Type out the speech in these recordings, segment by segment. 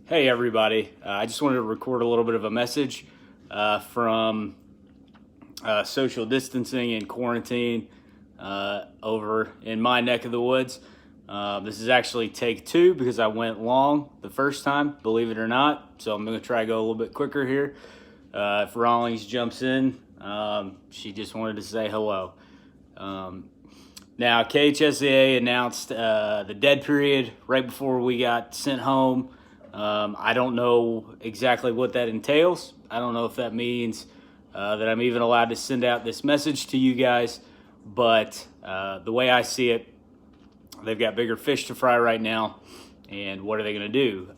Hey everybody, I just wanted to record a little bit of a message from social distancing and quarantine over in my neck of the woods. This is actually take two because I went long the first time, believe it or not. So I'm going to try to go a little bit quicker here. If Rawlings jumps in, she just wanted to say hello. Now, KHSAA announced the dead period right before we got sent home. I don't know exactly what that entails. I don't know if that means that I'm even allowed to send out this message to you guys. But the way I see it, they've got bigger fish to fry right now. And what are they going to do?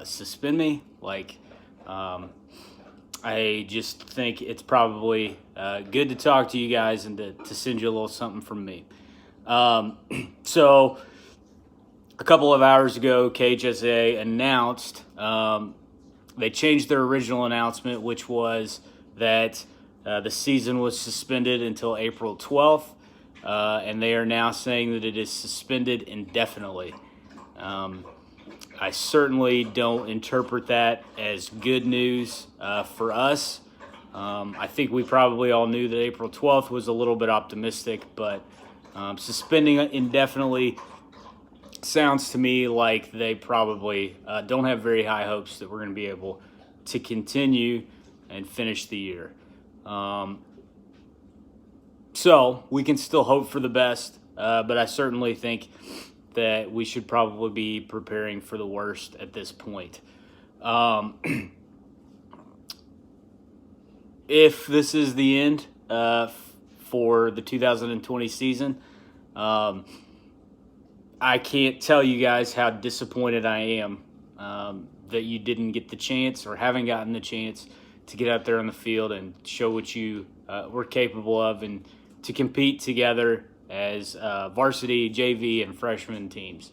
Suspend me? I just think it's probably good to talk to you guys and to send you a little something from me. So a couple of hours ago, KHSAA announced they changed their original announcement, which was that the season was suspended until April 12th, and they are now saying that it is suspended indefinitely. I certainly don't interpret that as good news for us. I think we probably all knew that April 12th was a little bit optimistic, but suspending indefinitely sounds to me like they probably don't have very high hopes that we're going to be able to continue and finish the year. So we can still hope for the best, but I certainly think that we should probably be preparing for the worst at this point. If this is the end for the 2020 season, I can't tell you guys how disappointed I am that you didn't get the chance or haven't gotten the chance to get out there on the field and show what you were capable of and to compete together as varsity, JV, and freshman teams.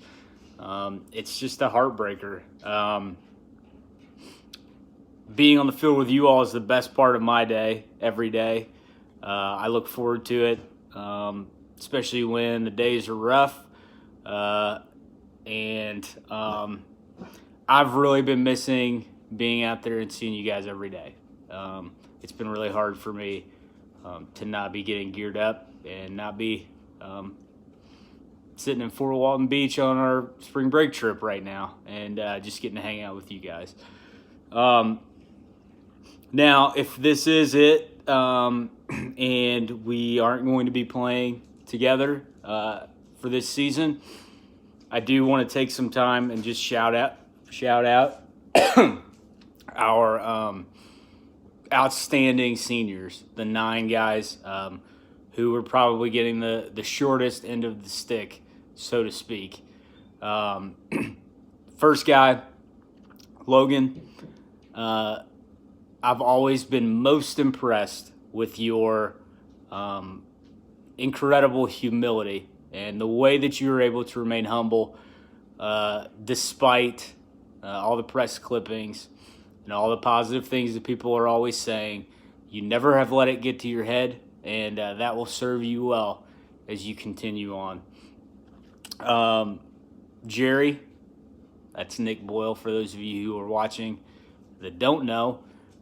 It's just a heartbreaker. Being on the field with you all is the best part of my day, every day. I look forward to it, especially when the days are rough. And I've really been missing being out there and seeing you guys every day. It's been really hard for me to not be getting geared up and not be sitting in Fort Walton Beach on our spring break trip right now and just getting to hang out with you guys. Now, if this is it and we aren't going to be playing together for this season, I do want to take some time and just shout out our outstanding seniors, the 9 guys who were probably getting the shortest end of the stick, so to speak. First guy, Logan. I've always been most impressed with your incredible humility and the way that you were able to remain humble despite all the press clippings and all the positive things that people are always saying. You never have let it get to your head, and that will serve you well as you continue on. Jerry, that's Nick Boyle for those of you who are watching that don't know.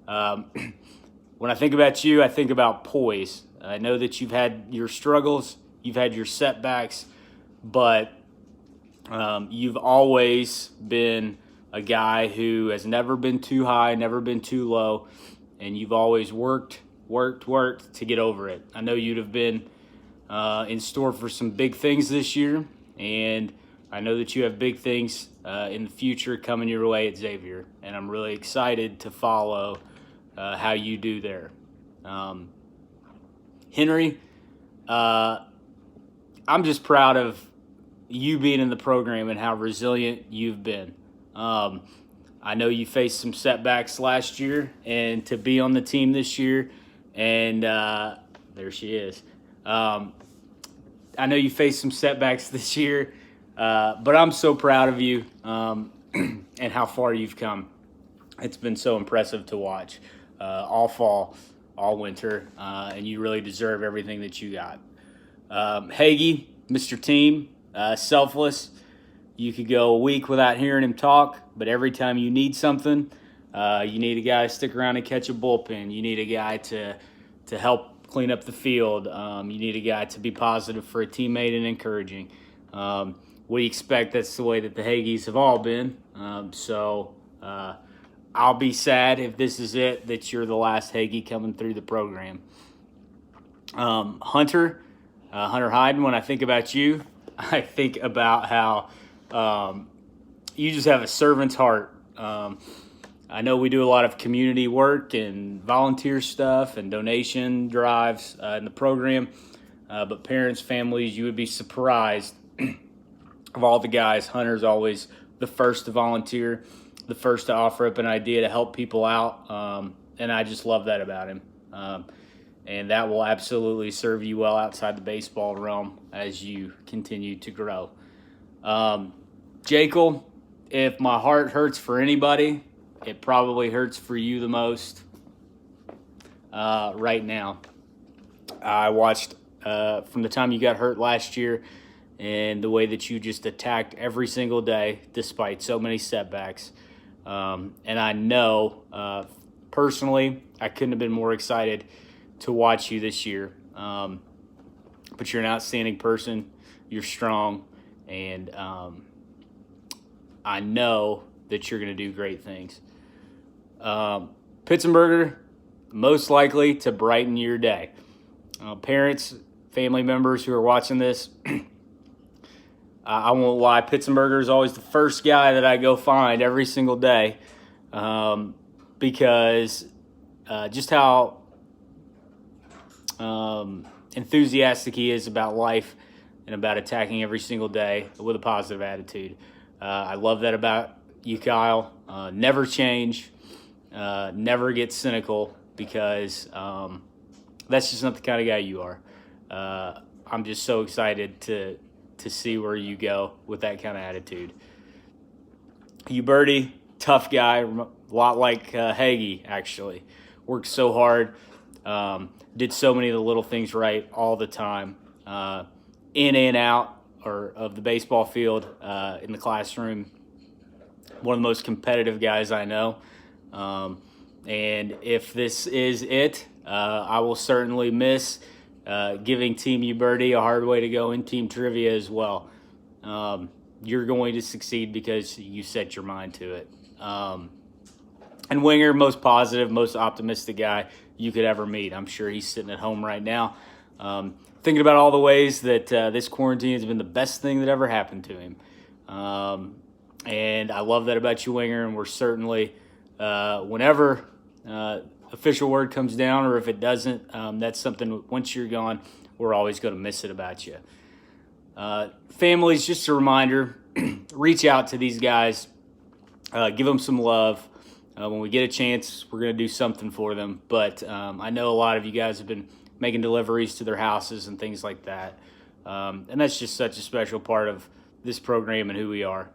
When I think about you, I think about poise. I know that you've had your struggles, you've had your setbacks, but you've always been a guy who has never been too high, never been too low, and you've always worked to get over it. I know you'd have been in store for some big things this year, and I know that you have big things in the future coming your way at Xavier, and I'm really excited to follow how you do there. Henry, I'm just proud of you being in the program and how resilient you've been. I know you faced some setbacks last year, and to be on the team this year, and there she is. I know you faced some setbacks this year, but I'm so proud of you and how far you've come. It's been so impressive to watch all fall, all winter, and you really deserve everything that you got. Hagee, Mr. Team, selfless. You could go a week without hearing him talk, but every time you need something, you need a guy to stick around and catch a bullpen. You need a guy to help clean up the field. You need a guy to be positive for a teammate and encouraging. We expect that's the way that the Hagies have all been. I'll be sad if this is it, that you're the last Hagie coming through the program. Hunter Hyden, when I think about you, I think about how you just have a servant's heart. I know we do a lot of community work and volunteer stuff and donation drives in the program, but parents, families, you would be surprised of all the guys. Hunter's always the first to volunteer, the first to offer up an idea to help people out, and I just love that about him. And that will absolutely serve you well outside the baseball realm as you continue to grow. Jekyll, if my heart hurts for anybody, it probably hurts for you the most right now. I watched from the time you got hurt last year and the way that you just attacked every single day despite so many setbacks. And I know personally I couldn't have been more excited to watch you this year. But you're an outstanding person. You're strong. And I know that you're going to do great things. Pittsburgher, most likely to brighten your day. Parents, family members who are watching this, I won't lie, Pittsburgher is always the first guy that I go find every single day because just how enthusiastic he is about life and about attacking every single day with a positive attitude. I love that about you, Kyle. Never change, never get cynical, because that's just not the kind of guy you are. I'm just so excited to see where you go with that kind of attitude. Uberti, tough guy, a lot like Hagie, actually. Worked so hard, did so many of the little things right all the time, in and out of the baseball field, in the classroom. One of the most competitive guys I know. And if this is it, I will certainly miss giving Team Uberti a hard way to go in team trivia as well. You're going to succeed because you set your mind to it. And Winger, most positive, most optimistic guy you could ever meet. I'm sure he's sitting at home right now thinking about all the ways that this quarantine has been the best thing that ever happened to him. And I love that about you, Winger, and we're certainly, whenever official word comes down, or if it doesn't, that's something, once you're gone, we're always going to miss it about you. Families, just a reminder, reach out to these guys, give them some love. When we get a chance, we're going to do something for them. But I know a lot of you guys have been making deliveries to their houses and things like that. And that's just such a special part of this program and who we are.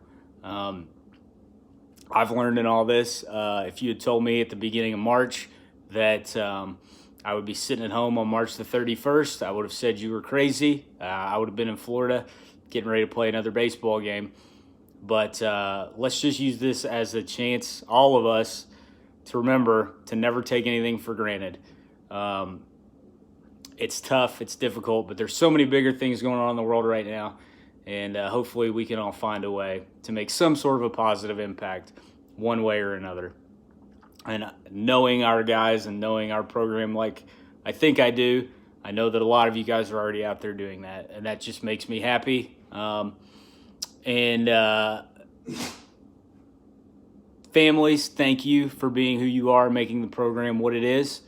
I've learned in all this, if you had told me at the beginning of March that I would be sitting at home on March the 31st, I would have said you were crazy. I would have been in Florida getting ready to play another baseball game. But let's just use this as a chance, all of us, to remember to never take anything for granted. It's tough, it's difficult, but there's so many bigger things going on in the world right now. And hopefully we can all find a way to make some sort of a positive impact one way or another. And knowing our guys and knowing our program like I think I do, I know that a lot of you guys are already out there doing that. And that just makes me happy. Families, thank you for being who you are, making the program what it is.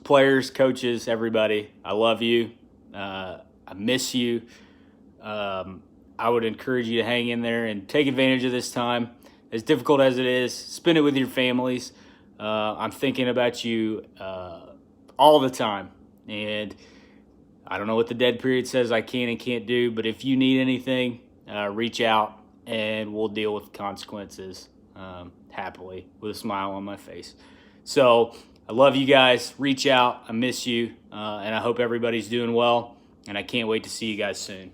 Players, coaches, everybody, I love you. I miss you. I would encourage you to hang in there and take advantage of this time. As difficult as it is, spend it with your families. I'm thinking about you all the time. And I don't know what the dead period says I can and can't do, but if you need anything, reach out and we'll deal with consequences happily with a smile on my face. So I love you guys. Reach out. I miss you. And I hope everybody's doing well. And I can't wait to see you guys soon.